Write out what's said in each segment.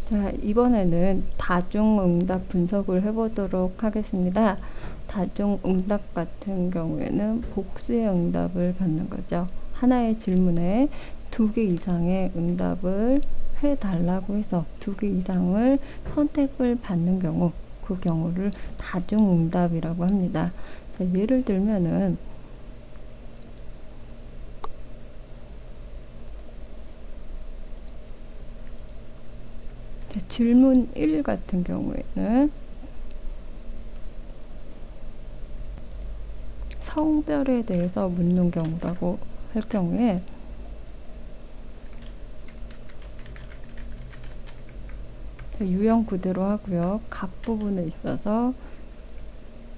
자, 이번에는 다중응답 분석을 해보도록 하겠습니다. 다중응답 같은 경우에는 복수의 응답을 받는 거죠. 하나의 질문에 2개 이상의 응답을 해달라고 해서 2개 이상을 선택을 받는 경우, 그 경우를 다중응답이라고 합니다. 자, 예를 들면은 질문 1 같은 경우에는 성별에 대해서 묻는 경우라고 할 경우에 유형 그대로 하고요. 갑 부분에 있어서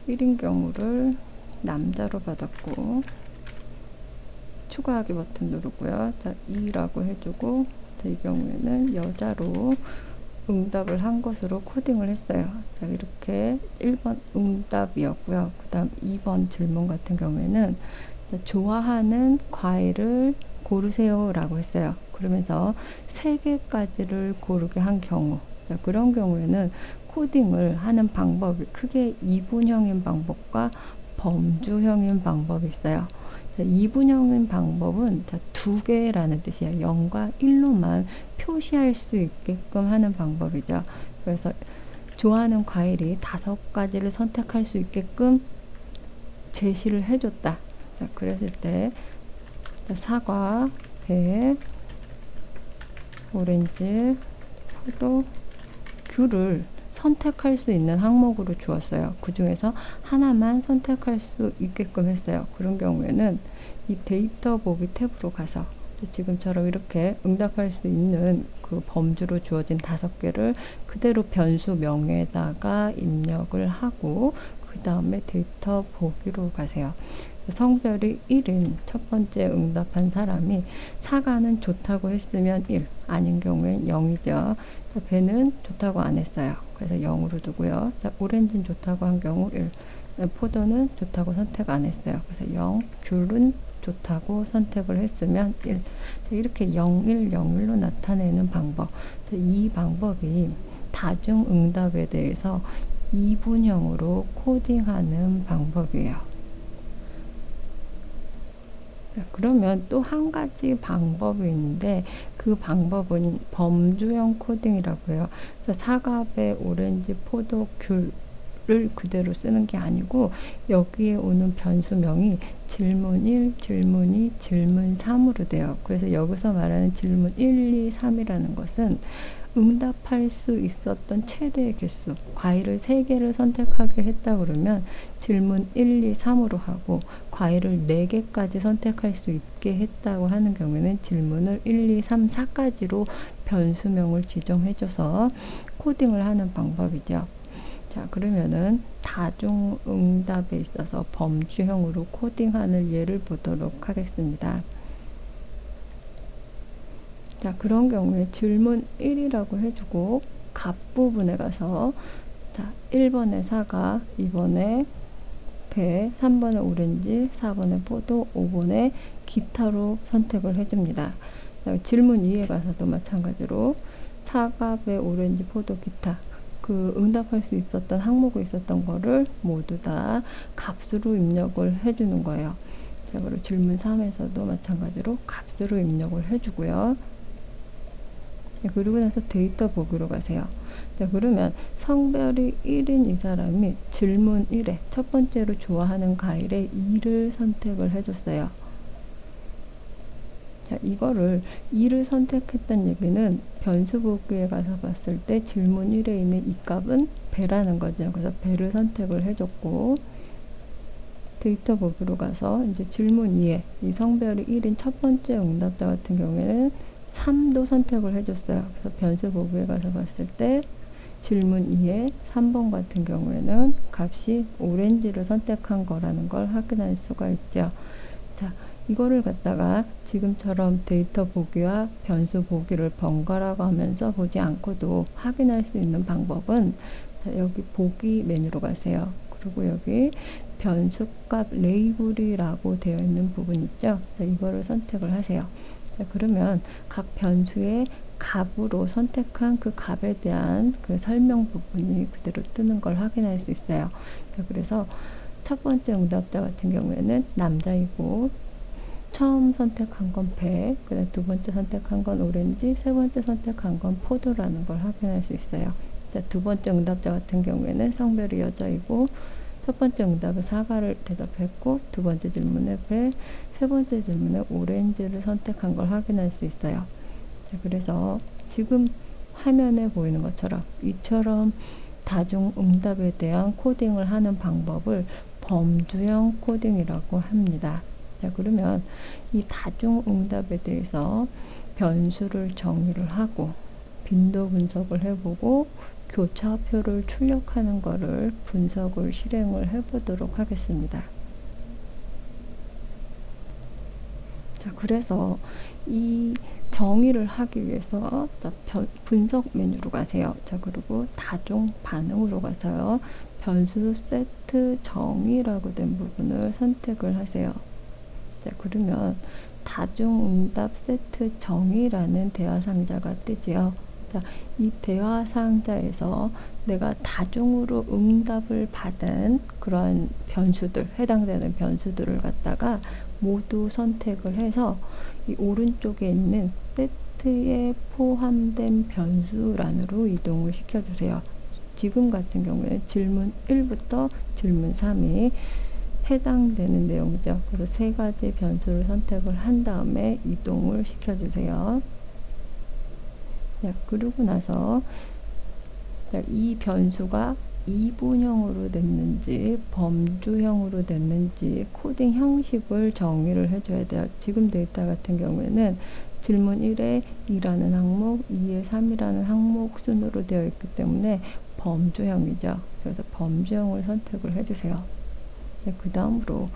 1인 경우를 남자로 받았고 추가하기 버튼 누르고요. 자, 2라고 해주고 자, 이 경우에는 여자로 응답을 한 것으로 코딩을 했어요. 자, 이렇게 1번 응답이었고요. 그 다음 2번 질문 같은 경우에는 자, 좋아하는 과일을 고르세요 라고 했어요. 그러면서 3개까지를 고르게 한 경우, 자, 그런 경우에는 코딩을 하는 방법이 크게 이분형인 방법과 범주형인 방법이 있어요. 자, 이분형인 방법은 자, 2개라는 뜻이에요. 0과 1로만 표시할 수 있게끔 하는 방법이죠. 그래서 좋아하는 과일이 5가지를 선택할 수 있게끔 제시를 해줬다. 자, 그랬을 때 자, 사과, 배, 오렌지, 포도, 귤을 선택할 수 있는 항목으로 주었어요. 그 중에서 하나만 선택할 수 있게끔 했어요. 그런 경우에는 이 데이터 보기 탭으로 가서 지금처럼 이렇게 응답할 수 있는 그 범주로 주어진 5개를 그대로 변수 명에다가 입력을 하고 그 다음에 데이터 보기로 가세요. 성별이 1인 첫 번째 응답한 사람이 사과는 좋다고 했으면 1, 아닌 경우엔 0이죠. 자, 배는 좋다고 안 했어요. 그래서 0으로 두고요. 자, 오렌지는 좋다고 한 경우 1, 포도는 좋다고 선택 안 했어요. 그래서 0, 귤은 좋다고 선택을 했으면 1. 자, 이렇게 0, 1, 0, 1로 나타내는 방법. 자, 이 방법이 다중응답에 대해서 이분형으로 코딩하는 방법이에요. 자, 그러면 또 한 가지 방법이 있는데 그 방법은 범주형 코딩이라고 해요. 사과, 배, 오렌지, 포도, 귤을 그대로 쓰는 게 아니고 여기에 오는 변수명이 질문 1, 질문 2, 질문 3으로 돼요. 그래서 여기서 말하는 질문 1, 2, 3이라는 것은 응답할 수 있었던 최대의 개수, 과일을 3개를 선택하게 했다 그러면 질문 1, 2, 3으로 하고 과일을 4개까지 선택할 수 있게 했다고 하는 경우에는 질문을 1, 2, 3, 4까지로 변수명을 지정해줘서 코딩을 하는 방법이죠. 자, 그러면은 다중응답에 있어서 범주형으로 코딩하는 예를 보도록 하겠습니다. 자, 그런 경우에 질문 1이라고 해주고 갑 부분에 가서 자, 1번에 사과, 2번에 배, 3번에 오렌지, 4번에 포도, 5번에 기타로 선택을 해줍니다. 자, 질문 2에 가서도 마찬가지로 사과, 배, 오렌지, 포도, 기타 그 응답할 수 있었던 항목이 있었던 거를 모두 다 값으로 입력을 해주는 거예요. 자, 그리고 질문 3에서도 마찬가지로 값으로 입력을 해주고요. 그리고 나서 데이터 보기로 가세요. 자, 그러면 성별이 1인 이 사람이 질문 1에 첫 번째로 좋아하는 과일에 2를 선택을 해줬어요. 자, 이거를 2를 선택했다는 얘기는 변수 보기에 가서 봤을 때 질문 1에 있는 이 값은 배라는 거죠. 그래서 배를 선택을 해줬고 데이터 보기로 가서 이제 질문 2에 이 성별이 1인 첫 번째 응답자 같은 경우에는 3도 선택을 해줬어요. 그래서 변수 보기에 가서 봤을 때 질문 2에 3번 같은 경우에는 값이 오렌지를 선택한 거라는 걸 확인할 수가 있죠. 자, 이거를 갖다가 지금처럼 데이터 보기와 변수 보기를 번갈아가 하면서 보지 않고도 확인할 수 있는 방법은 자, 여기 보기 메뉴로 가세요. 그리고 여기 변수값 레이블이라고 되어 있는 부분 있죠. 자, 이거를 선택을 하세요. 자, 그러면 각 변수의 값으로 선택한 그 값에 대한 그 설명 부분이 그대로 뜨는 걸 확인할 수 있어요. 자, 그래서 첫 번째 응답자 같은 경우에는 남자이고 처음 선택한 건 배, 그다음 두 번째 선택한 건 오렌지, 세 번째 선택한 건 포도라는 걸 확인할 수 있어요. 자, 두 번째 응답자 같은 경우에는 성별이 여자이고 첫 번째 응답에 사과를 대답했고 두 번째 질문에 배, 세 번째 질문에 오렌지를 선택한 걸 확인할 수 있어요. 자, 그래서 지금 화면에 보이는 것처럼 이처럼 다중 응답에 대한 코딩을 하는 방법을 범주형 코딩이라고 합니다. 자, 그러면 이 다중 응답에 대해서 변수를 정의를 하고 빈도 분석을 해보고 교차표를 출력하는 거를 분석을 실행을 해보도록 하겠습니다. 자, 그래서 이 정의를 하기 위해서 분석 메뉴로 가세요. 자, 그리고 다중 반응으로 가서요. 변수 세트 정의라고 된 부분을 선택을 하세요. 자, 그러면 다중응답 세트 정의라는 대화 상자가 뜨지요. 자, 이 대화 상자에서 내가 다중으로 응답을 받은 그런 변수들, 해당되는 변수들을 갖다가 모두 선택을 해서 이 오른쪽에 있는 세트에 포함된 변수란으로 이동을 시켜주세요. 지금 같은 경우에 질문 1부터 질문 3이 해당되는 내용이죠. 그래서 세 가지 변수를 선택을 한 다음에 이동을 시켜주세요. 자, 그러고 나서 이 변수가 이분형으로 됐는지 범주형으로 됐는지 코딩 형식을 정의를 해줘야 돼요. 지금 데이터 같은 경우에는 질문 1에 2라는 항목, 2에 3이라는 항목 순으로 되어 있기 때문에 범주형이죠. 그래서 범주형을 선택을 해주세요. 그 다음으로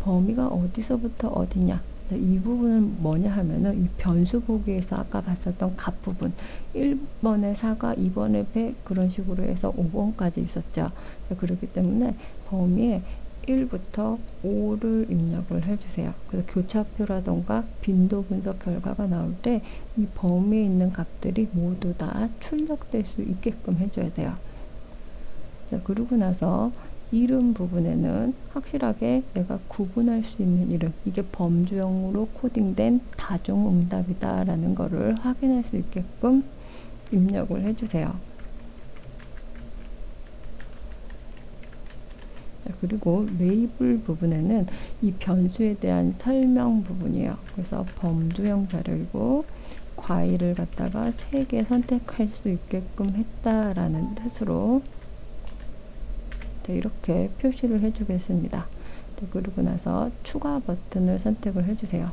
범위가 어디서부터 어디냐, 이 부분은 뭐냐 하면은 이 변수 보기에서 아까 봤었던 값 부분 1번에 4가 2번에 100 그런 식으로 해서 5번까지 있었죠. 그렇기 때문에 범위에 1부터 5를 입력을 해주세요. 그래서 교차표라던가 빈도 분석 결과가 나올 때 이 범위에 있는 값들이 모두 다 출력될 수 있게끔 해줘야 돼요. 자, 그러고 나서 이름 부분에는 확실하게 내가 구분할 수 있는 이름, 이게 범주형으로 코딩된 다중응답이다 라는 거를 확인할 수 있게끔 입력을 해주세요. 자, 그리고 레이블 부분에는 이 변수에 대한 설명 부분이에요. 그래서 범주형 자료이고 과일을 갖다가 3개 선택할 수 있게끔 했다라는 뜻으로 이렇게 표시를 해주겠습니다. 그러고 나서 추가 버튼을 선택을 해주세요.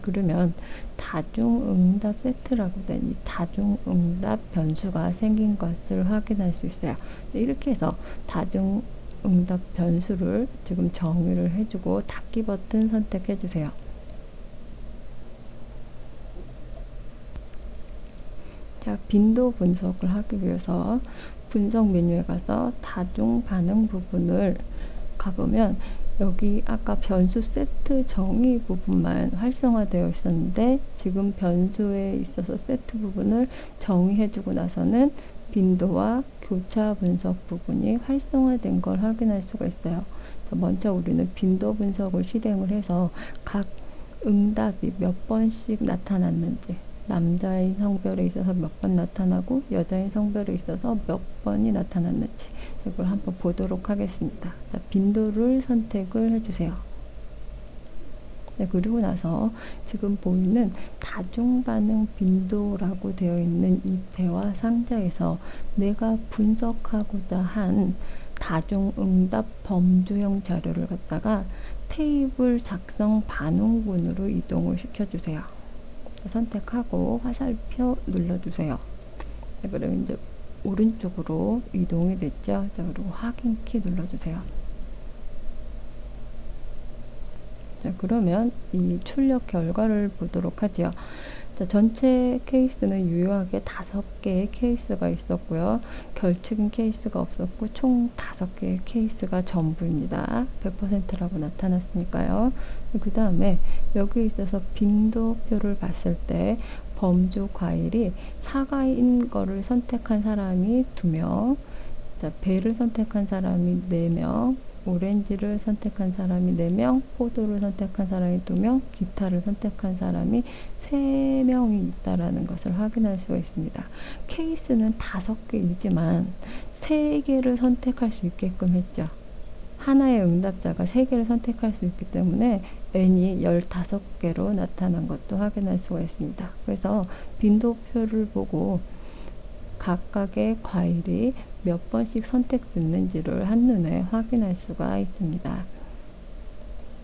그러면 다중응답 세트라고 된 이 다중응답 변수가 생긴 것을 확인할 수 있어요. 이렇게 해서 다중응답 변수를 지금 정의를 해주고 닫기 버튼 선택해주세요. 자, 빈도 분석을 하기 위해서 분석 메뉴에 가서 다중 반응 부분을 가보면 여기 아까 변수 세트 정의 부분만 활성화되어 있었는데 지금 변수에 있어서 세트 부분을 정의해주고 나서는 빈도와 교차 분석 부분이 활성화된 걸 확인할 수가 있어요. 먼저 우리는 빈도 분석을 실행을 해서 각 응답이 몇 번씩 나타났는지, 남자인 성별에 있어서 몇 번 나타나고 여자인 성별에 있어서 몇 번이 나타났는지 이걸 한번 보도록 하겠습니다. 자, 빈도를 선택을 해주세요. 네, 그리고 나서 지금 보이는 다중반응 빈도라고 되어 있는 이 대화 상자에서 내가 분석하고자 한 다중응답 범주형 자료를 갖다가 테이블 작성 반응군으로 이동을 시켜주세요. 선택하고 화살표 눌러주세요. 자, 그럼 이제 오른쪽으로 이동이 됐죠. 자, 그리고 확인 키 눌러주세요. 자, 그러면 이 출력 결과를 보도록 하죠. 자, 전체 케이스는 유효하게 5개의 케이스가 있었고요. 결측인 케이스가 없었고 총 5개의 케이스가 전부입니다. 100%라고 나타났으니까요. 그 다음에 여기에 있어서 빈도표를 봤을 때 범주 과일이 사과인 거를 선택한 사람이 2명, 자, 배를 선택한 사람이 4명, 오렌지를 선택한 사람이 4명, 포도를 선택한 사람이 2명, 기타를 선택한 사람이 3명이 있다라는 것을 확인할 수가 있습니다. 케이스는 5개이지만 3개를 선택할 수 있게끔 했죠. 하나의 응답자가 3개를 선택할 수 있기 때문에 n이 15개로 나타난 것도 확인할 수가 있습니다. 그래서 빈도표를 보고 각각의 과일이 몇 번씩 선택됐는지를 한눈에 확인할 수가 있습니다.